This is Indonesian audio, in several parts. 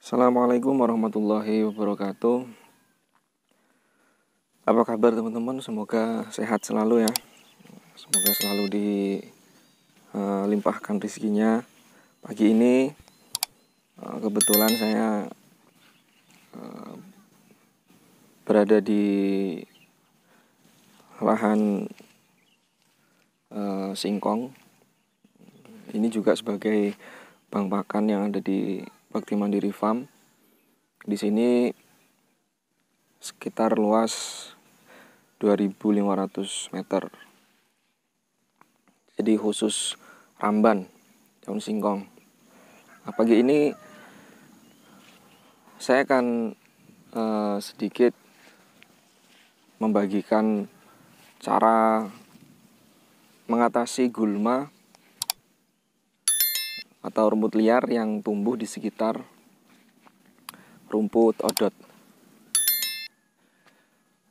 Assalamualaikum warahmatullahi wabarakatuh. Apa kabar teman-teman? Semoga sehat selalu ya. Semoga selalu dilimpahkan rezekinya. Pagi ini kebetulan saya berada di lahan singkong. Ini juga sebagai bank pakan yang ada di Bakti Mandiri Farm. Di sini sekitar luas 2.500 meter. Jadi khusus ramban daun singkong. Pagi ini saya akan sedikit membagikan cara mengatasi gulma atau rumput liar yang tumbuh di sekitar rumput odot.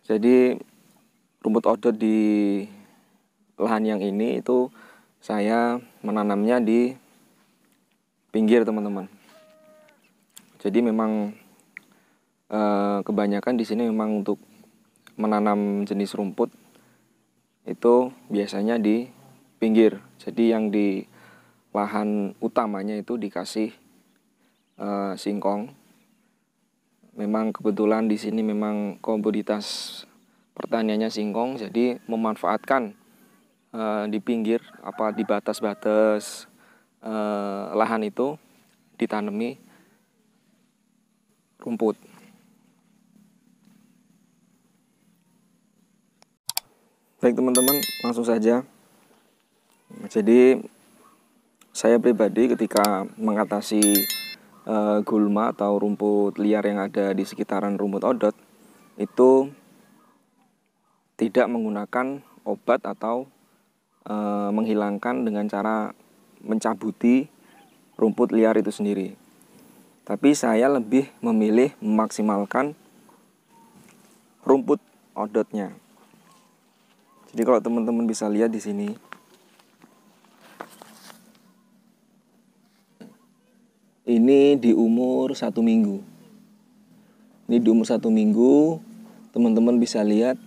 Jadi rumput odot di lahan yang ini itu saya menanamnya di pinggir teman-teman. Jadi memang kebanyakan di sini memang untuk menanam jenis rumput itu biasanya di pinggir. Jadi yang di lahan utamanya itu dikasih singkong. Memang kebetulan di sini memang komoditas pertaniannya singkong, jadi memanfaatkan di pinggir di batas-batas lahan itu ditanami rumput. Baik teman-teman, langsung saja. Jadi saya pribadi ketika mengatasi gulma atau rumput liar yang ada di sekitaran rumput odot itu tidak menggunakan obat atau menghilangkan dengan cara mencabuti rumput liar itu sendiri. Tapi saya lebih memilih memaksimalkan rumput odotnya. Jadi kalau teman-teman bisa lihat di sini, ini di umur 1 minggu. Ini di umur 1 minggu, teman-teman bisa lihat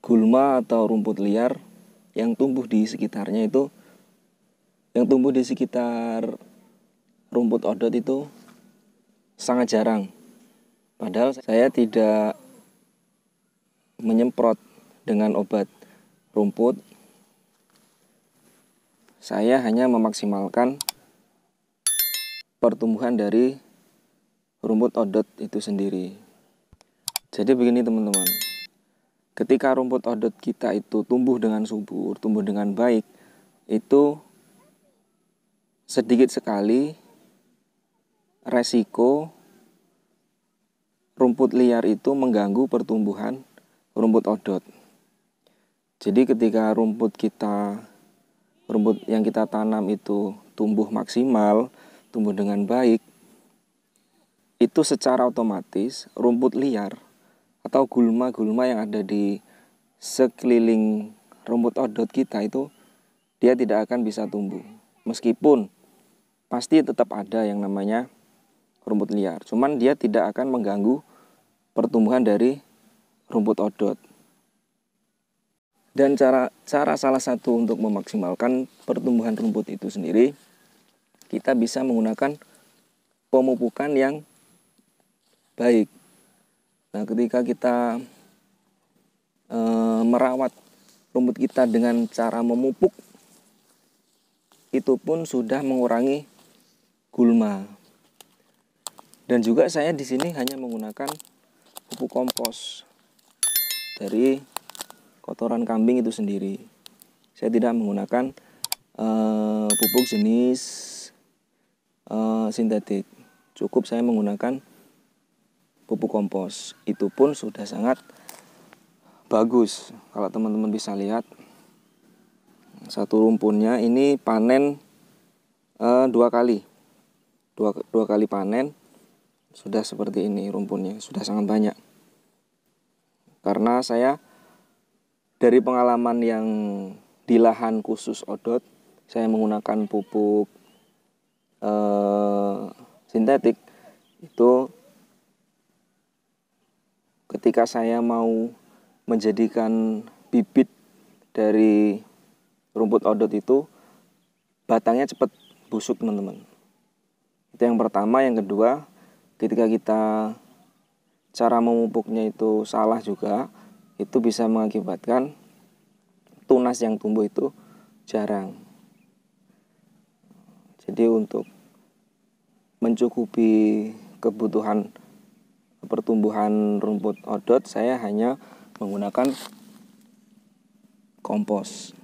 gulma atau rumput liar yang tumbuh di sekitarnya itu, yang tumbuh di sekitar rumput odot itu sangat jarang. Padahal saya tidak menyemprot dengan obat rumput. Saya hanya memaksimalkan pertumbuhan dari rumput odot itu sendiri. Jadi begini teman-teman, ketika rumput odot kita itu tumbuh dengan subur, tumbuh dengan baik, itu sedikit sekali resiko rumput liar itu mengganggu pertumbuhan rumput odot. Jadi ketika rumput yang kita tanam itu tumbuh maksimal, tumbuh dengan baik, itu secara otomatis rumput liar atau gulma-gulma yang ada di sekeliling rumput odot kita itu dia tidak akan bisa tumbuh. Meskipun pasti tetap ada yang namanya rumput liar, cuman dia tidak akan mengganggu pertumbuhan dari rumput odot. Dan cara salah satu untuk memaksimalkan pertumbuhan rumput itu sendiri, kita bisa menggunakan pemupukan yang baik. Nah, ketika kita merawat rumput kita dengan cara memupuk, itu pun sudah mengurangi gulma. Dan juga saya di sini hanya menggunakan pupuk kompos dari kotoran kambing itu sendiri. Saya tidak menggunakan pupuk jenis sintetik. Cukup saya menggunakan pupuk kompos. Itu pun sudah sangat bagus. Kalau teman-teman bisa lihat, satu rumpunnya ini panen 2 kali. Dua kali panen sudah seperti ini rumpunnya, sudah sangat banyak. Karena saya dari pengalaman yang di lahan khusus odot, saya menggunakan pupuk sintetik itu ketika saya mau menjadikan bibit dari rumput odot itu, batangnya cepat busuk teman-teman. Itu yang pertama. Yang kedua, ketika kita cara memupuknya itu salah juga, itu bisa mengakibatkan tunas yang tumbuh itu jarang. Jadi untuk mencukupi kebutuhan pertumbuhan rumput odot, saya hanya menggunakan kompos.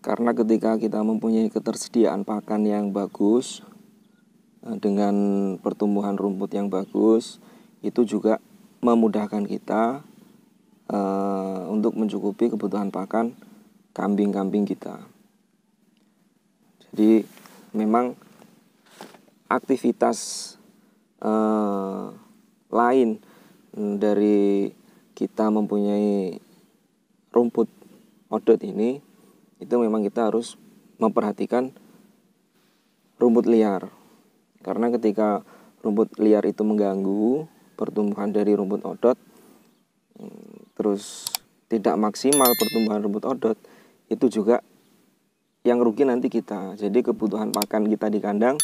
Karena ketika kita mempunyai ketersediaan pakan yang bagus, dengan pertumbuhan rumput yang bagus, itu juga memudahkan kita untuk mencukupi kebutuhan pakan kambing-kambing kita. Jadi memang aktivitas lain dari kita mempunyai rumput odot ini, itu memang kita harus memperhatikan rumput liar. Karena ketika rumput liar itu mengganggu pertumbuhan dari rumput odot, terus tidak maksimal pertumbuhan rumput odot, itu juga yang rugi nanti kita. Jadi kebutuhan pakan kita di kandang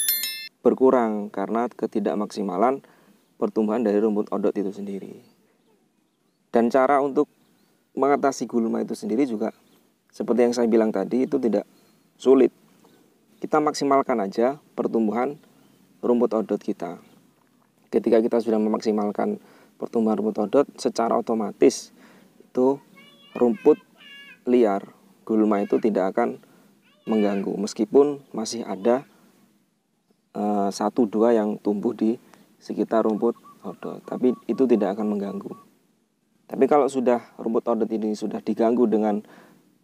berkurang karena ketidakmaksimalan pertumbuhan dari rumput odot itu sendiri. Dan cara untuk mengatasi gulma itu sendiri juga seperti yang saya bilang tadi, itu tidak sulit. Kita maksimalkan aja pertumbuhan rumput odot kita. Ketika kita sudah memaksimalkan pertumbuhan rumput odot, secara otomatis itu rumput liar, gulma itu tidak akan mengganggu, meskipun masih ada 1-2 yang tumbuh di sekitar rumput odot, tapi itu tidak akan mengganggu. Tapi kalau sudah rumput odot ini sudah diganggu dengan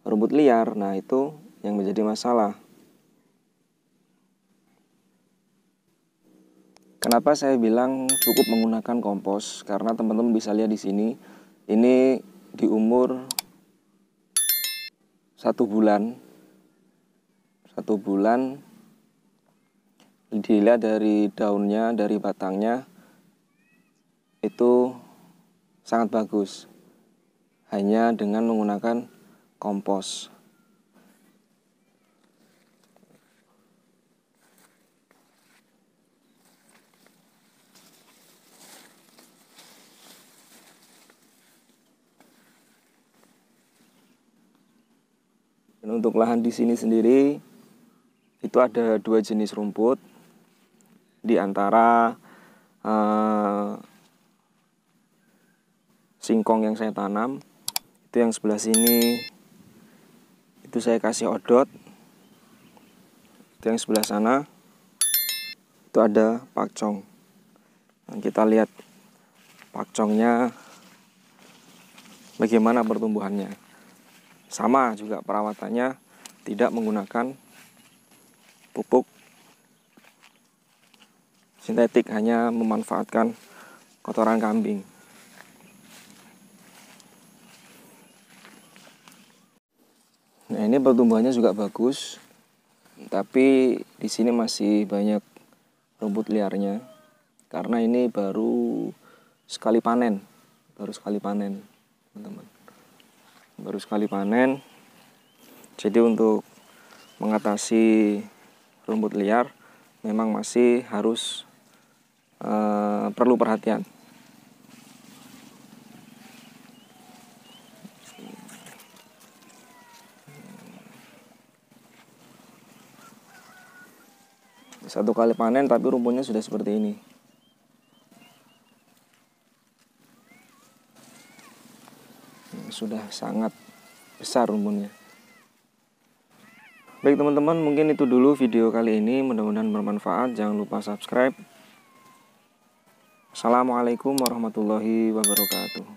rumput liar, nah itu yang menjadi masalah. Kenapa saya bilang cukup menggunakan kompos? Karena teman-teman bisa lihat di sini, ini di umur 1 bulan. 1 bulan, dilihat dari daunnya, dari batangnya, itu sangat bagus. Hanya dengan menggunakan kompos. Dan untuk lahan di sini sendiri itu ada 2 jenis rumput. Di antara singkong yang saya tanam, itu yang sebelah sini itu saya kasih odot. Itu yang sebelah sana itu ada pakcong. Nah, kita lihat pakcongnya bagaimana pertumbuhannya. Sama juga perawatannya, tidak menggunakan pupuk sintetik, hanya memanfaatkan kotoran kambing. Nah, ini pertumbuhannya juga bagus, tapi di sini masih banyak rumput liarnya karena ini baru sekali panen, teman-teman. Baru sekali panen. Jadi untuk mengatasi rumput liar memang masih harus perlu perhatian. Satu kali panen tapi rumputnya sudah seperti ini. Sudah sangat besar rumputnya. Baik teman-teman, mungkin itu dulu video kali ini. Mudah-mudahan bermanfaat. Jangan lupa subscribe. Assalamualaikum warahmatullahi wabarakatuh.